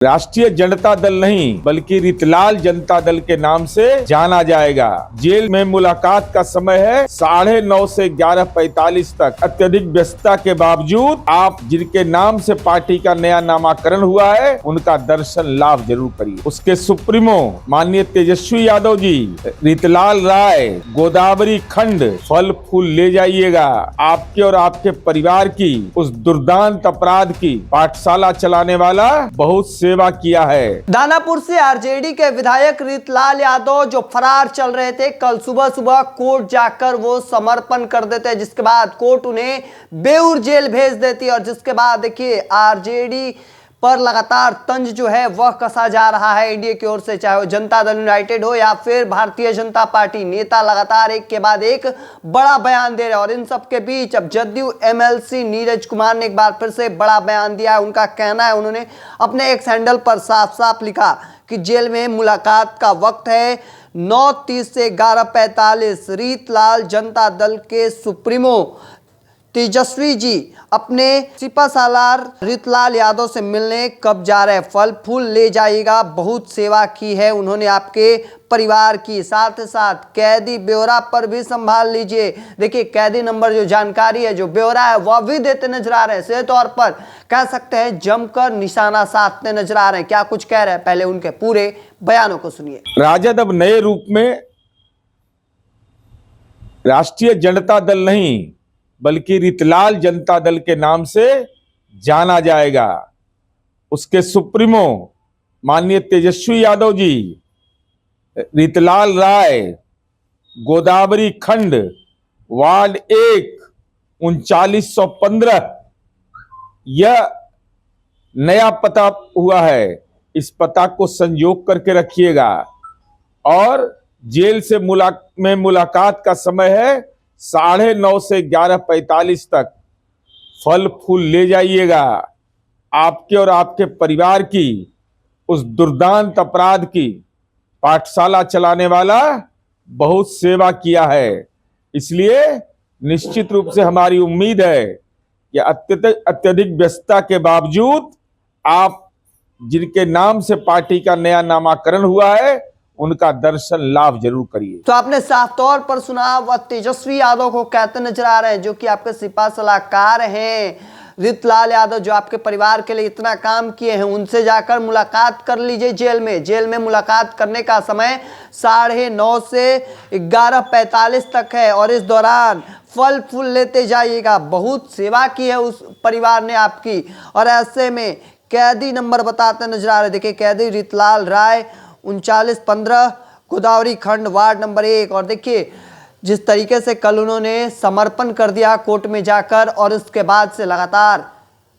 राष्ट्रीय जनता दल नहीं बल्कि रितलाल जनता दल के नाम से जाना जाएगा। जेल में मुलाकात का समय है 9:30 से 11:45 तक। अत्यधिक व्यस्तता के बावजूद आप जिनके नाम से पार्टी का नया नामाकरण हुआ है उनका दर्शन लाभ जरूर करिए। उसके सुप्रीमो माननीय तेजस्वी यादव जी, रितलाल राय, गोदावरी खंड फल फूल ले जाइएगा। आपके और आपके परिवार की उस दुर्दांत अपराध की पाठशाला चलाने वाला बहुत सेवा किया है। दानापुर से आरजेडी के विधायक रितलाल यादव जो फरार चल रहे थे, कल सुबह सुबह कोर्ट जाकर वो समर्पण कर देते, जिसके बाद कोर्ट उन्हें बेऊर जेल भेज देती और जिसके बाद देखिए आरजेडी पर लगातार तंज जो है वह कसा जा रहा है एनडीए की ओर से, चाहे वो जनता दल यूनाइटेड हो या फिर भारतीय जनता पार्टी। नेता लगातार एक के बाद एक बड़ा बयान दे रहे हैं और इन सब के बीच अब जदयू एमएलसी नीरज कुमार ने एक बार फिर से बड़ा बयान दिया है। उनका कहना है, उन्होंने अपने एक हैंडल पर साफ साफ लिखा कि जेल में मुलाकात का वक्त है 9:30 से 11:45। रितलाल जनता दल के सुप्रीमो तेजस्वी जी अपने सिपासालार रितलाल यादव से मिलने कब जा रहे हैं? फल फूल ले जाइएगा। बहुत सेवा की है उन्होंने आपके परिवार की, साथ ही साथ कैदी ब्यौरा पर भी संभाल लीजिए। देखिए कैदी नंबर जो जानकारी है, जो ब्यौरा है वह भी देते नजर आ रहे हैं। सीधे तौर पर कह सकते हैं जमकर निशाना साधते नजर आ रहे हैं। क्या कुछ कह रहे हैं, पहले उनके पूरे बयानों को सुनिए। राजद अब नए रूप में राष्ट्रीय जनता दल नहीं बल्कि रितलाल जनता दल के नाम से जाना जाएगा। उसके सुप्रीमो माननीय तेजस्वी यादव जी, रितलाल राय, गोदावरी खंड वार्ड 1 3915 यह नया पता हुआ है। इस पता को संजोग करके रखिएगा और जेल से मुलाकात का समय है 9:30 से 11:45 तक। फल फूल ले जाइएगा। आपके और आपके परिवार की उस दुर्दांत अपराध की पाठशाला चलाने वाला बहुत सेवा किया है। इसलिए निश्चित रूप से हमारी उम्मीद है कि अत्यधिक व्यस्तता के बावजूद आप जिनके नाम से पार्टी का नया नामाकरण हुआ है उनका दर्शन लाभ जरूर करिए। तो आपने साफ तौर पर सुना, वह तेजस्वी यादव को कहते नजर आ रहे हैं, जो कि आपके सिपा सलाहकार हैं। रितलाल यादव जो आपके परिवार के लिए इतना काम किए हैं, उनसे जाकर मुलाकात कर लीजिए जेल में मुलाकात करने का समय 9:30 से 11:45 तक है और इस दौरान फल फूल लेते जाइएगा। बहुत सेवा की है उस परिवार ने आपकी। और ऐसे में कैदी नंबर बताते नजर आ रहे। देखिए कैदी रितलाल राय 3915 गोदावरी खंड वार्ड नंबर 1। और देखिए जिस तरीके से कल उन्होंने समर्पण कर दिया कोर्ट में जाकर और उसके बाद से लगातार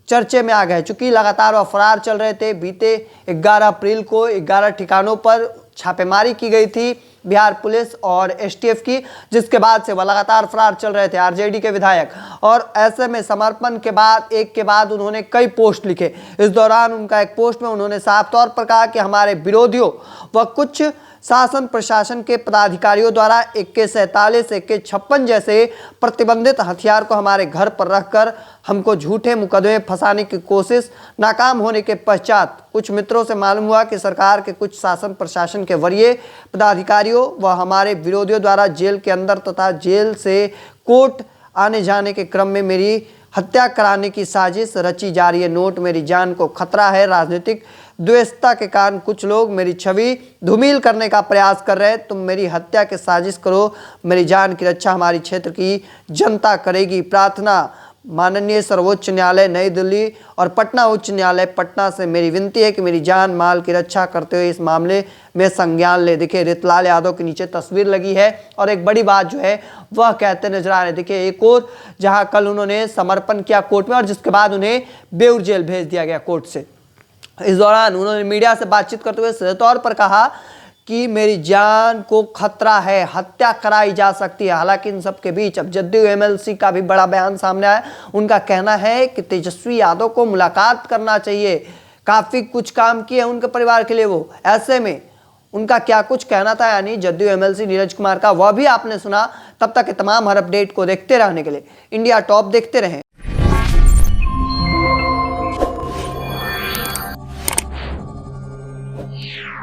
चर्चे में आ गए, चूंकि लगातार वह फरार चल रहे थे। बीते 11 अप्रैल को 11 ठिकानों पर छापेमारी की गई थी बिहार पुलिस और एसटीएफ की, जिसके बाद से वह लगातार फरार चल रहे थे आरजेडी के विधायक। और ऐसे में समर्पण के बाद एक के बाद उन्होंने कई पोस्ट लिखे। इस दौरान उनका एक पोस्ट में उन्होंने साफ तौर पर कहा कि हमारे विरोधियों व कुछ शासन प्रशासन के पदाधिकारियों द्वारा AK-47, AK-56 जैसे प्रतिबंधित हथियार को हमारे घर पर रखकर हमको झूठे मुकदमे फंसाने की कोशिश नाकाम होने के पश्चात कुछ मित्रों से मालूम हुआ कि सरकार के कुछ शासन प्रशासन के वरीय पदाधिकारियों व हमारे विरोधियों द्वारा जेल के अंदर तथा जेल से कोर्ट आने जाने के क्रम में मेरी हत्या कराने की साजिश रची जा रही है। नोट, मेरी जान को खतरा है। राजनीतिक द्वेषता के कारण कुछ लोग मेरी छवि धूमिल करने का प्रयास कर रहे हैं। तुम मेरी हत्या की साजिश करो, मेरी जान की रक्षा हमारी क्षेत्र की जनता करेगी। प्रार्थना माननीय सर्वोच्च न्यायालय नई दिल्ली और पटना उच्च न्यायालय पटना से मेरी विनती है कि मेरी जान माल की रक्षा करते हुए इस मामले में संज्ञान ले। देखिए रितलाल यादव के नीचे तस्वीर लगी है और एक बड़ी बात जो है वह कहते नजर आ रहे हैं। देखिए एक और जहां कल उन्होंने समर्पण किया कोर्ट में और जिसके बाद उन्हें बेऊर जेल भेज दिया गया कोर्ट से। इस दौरान उन्होंने मीडिया से बातचीत करते हुए सीधे तौर पर कहा कि मेरी जान को खतरा है, हत्या कराई जा सकती है। हालांकि इन सब के बीच अब जदयू एमएलसी का भी बड़ा बयान सामने आया। उनका कहना है कि तेजस्वी यादव को मुलाकात करना चाहिए, काफी कुछ काम किए उनके परिवार के लिए वो। ऐसे में उनका क्या कुछ कहना था, यानी जदयू एमएलसी नीरज कुमार का, वह भी आपने सुना। तब तक के तमाम हर अपडेट को देखते रहने के लिए इंडिया टॉप देखते रहें। है।